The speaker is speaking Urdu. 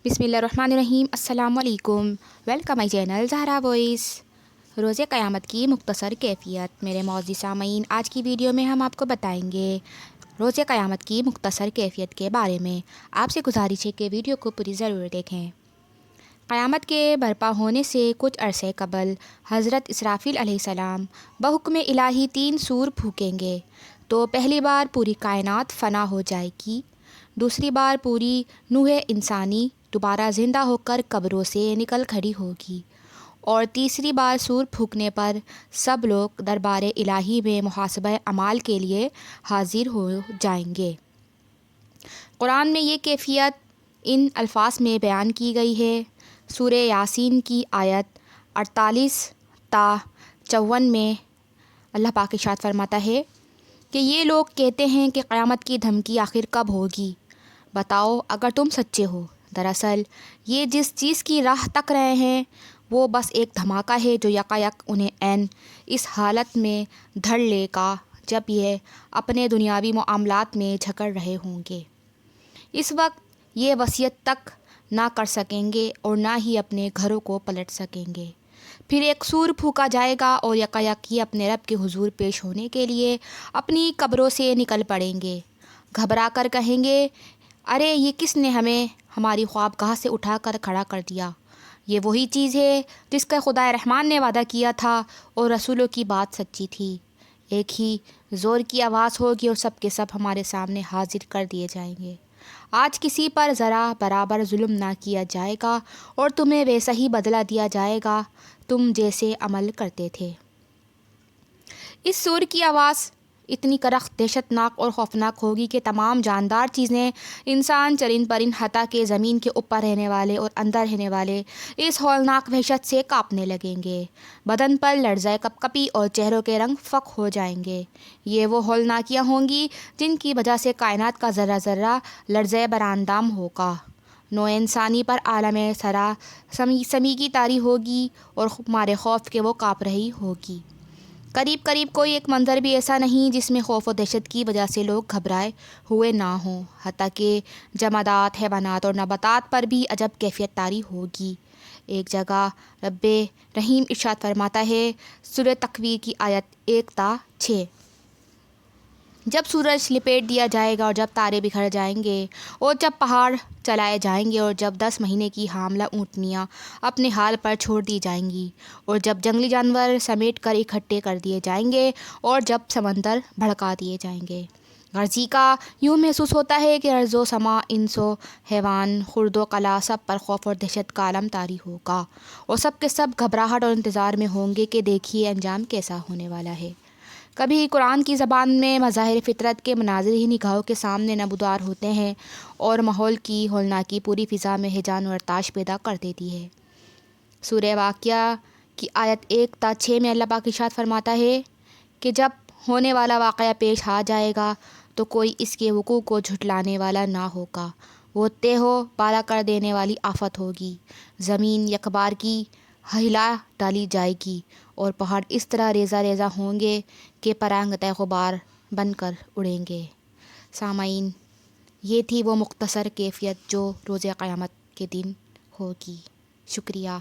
بسم اللہ الرحمن الرحیم۔ السلام علیکم، welcome my channel Zahra voice. روز قیامت کی مختصر کیفیت۔ میرے معزز سامعین، آج کی ویڈیو میں ہم آپ کو بتائیں گے روز قیامت کی مختصر کیفیت کے بارے میں۔ آپ سے گزارش ہے کہ ویڈیو کو پوری ضرور دیکھیں۔ قیامت کے برپا ہونے سے کچھ عرصے قبل حضرت اسرافیل علیہ السلام بحکم الہی 3 سور پھونکیں گے تو پہلی بار پوری کائنات فنا ہو جائے گی، دوسری بار پوری نوع انسانی دوبارہ زندہ ہو کر قبروں سے نکل کھڑی ہوگی، اور تیسری بار سور پھونکنے پر سب لوگ دربار الہی میں محاسبہ اعمال کے لیے حاضر ہو جائیں گے۔ قرآن میں یہ کیفیت ان الفاظ میں بیان کی گئی ہے۔ سورہ یاسین کی آیت 48 تا 54 میں اللہ پاک ارشاد فرماتا ہے کہ یہ لوگ کہتے ہیں کہ قیامت کی دھمکی آخر کب ہوگی؟ بتاؤ اگر تم سچے ہو۔ دراصل یہ جس چیز کی راہ تک رہے ہیں وہ بس ایک دھماکہ ہے جو یکایک انہیں عین اس حالت میں دھر لے گا جب یہ اپنے دنیاوی معاملات میں جھکڑ رہے ہوں گے۔ اس وقت یہ وصیت تک نہ کر سکیں گے اور نہ ہی اپنے گھروں کو پلٹ سکیں گے۔ پھر ایک سور پھونکا جائے گا اور یکایک ہی اپنے رب کے حضور پیش ہونے کے لیے اپنی قبروں سے نکل پڑیں گے۔ گھبرا کر کہیں گے، ارے یہ کس نے ہمیں ہماری خوابگاہ سے اٹھا کر کھڑا کر دیا؟ یہ وہی چیز ہے جس کا خدا رحمان نے وعدہ کیا تھا اور رسولوں کی بات سچی تھی۔ ایک ہی زور کی آواز ہوگی اور سب کے سب ہمارے سامنے حاضر کر دیے جائیں گے۔ آج کسی پر ذرا برابر ظلم نہ کیا جائے گا اور تمہیں ویسا ہی بدلہ دیا جائے گا تم جیسے عمل کرتے تھے۔ اس سور کی آواز اتنی کرخت، دہشت ناک اور خوفناک ہوگی کہ تمام جاندار چیزیں، انسان، چرند پرند، حتیٰ کہ زمین کے اوپر رہنے والے اور اندر رہنے والے اس ہولناک وحشت سے کانپنے لگیں گے۔ بدن پر لرزۂ کپ کپی اور چہروں کے رنگ فک ہو جائیں گے۔ یہ وہ ہولناکیاں ہوں گی جن کی وجہ سے کائنات کا ذرہ ذرہ لرزۂ براندام ہوگا۔ نوع انسانی پر عالم سرا سمیگی طاری ہوگی اور مارے خوف کے وہ کانپ رہی ہوگی۔ قریب قریب کوئی ایک منظر بھی ایسا نہیں جس میں خوف و دہشت کی وجہ سے لوگ گھبرائے ہوئے نہ ہوں۔ حتیٰ کہ جمادات، حیوانات اور نباتات پر بھی عجب کیفیت طاری ہوگی۔ ایک جگہ رب رحیم ارشاد فرماتا ہے، سورہ تکویر کی آیت 1 تا 6، جب سورج لپیٹ دیا جائے گا اور جب تارے بکھر جائیں گے اور جب پہاڑ چلائے جائیں گے اور جب 10 مہینے کی حاملہ اونٹنیاں اپنے حال پر چھوڑ دی جائیں گی اور جب جنگلی جانور سمیٹ کر اکٹھے کر دیے جائیں گے اور جب سمندر بھڑکا دیے جائیں گے۔ غرضی کا یوں محسوس ہوتا ہے کہ ارض و سما، انس و حیوان، خرد و کلا، سب پر خوف اور دہشت کا عالم طاری ہوگا اور سب کے سب گھبراہٹ اور انتظار میں ہوں گے کہ دیکھیے انجام کیسا ہونے والا ہے۔ کبھی قرآن کی زبان میں مظاہر فطرت کے مناظر ہی نگاہوں کے سامنے نمودار ہوتے ہیں اور ماحول کی ہولناکی پوری فضا میں ہیجان اور ارتعاش پیدا کر دیتی ہے۔ سورہ واقعہ کی آیت 1 تا 6 میں اللہ پاک ارشاد فرماتا ہے کہ جب ہونے والا واقعہ پیش آ جائے گا تو کوئی اس کے وقوع کو جھٹلانے والا نہ ہوگا۔ وہ تہ و بالا کر دینے والی آفت ہوگی۔ زمین یکبار کی ہلا ڈالی جائے گی اور پہاڑ اس طرح ریزہ ریزہ ہوں گے کہ پرانگتہ غبار بن کر اڑیں گے۔ سامعین، یہ تھی وہ مختصر کیفیت جو روز قیامت کے دن ہوگی۔ شکریہ۔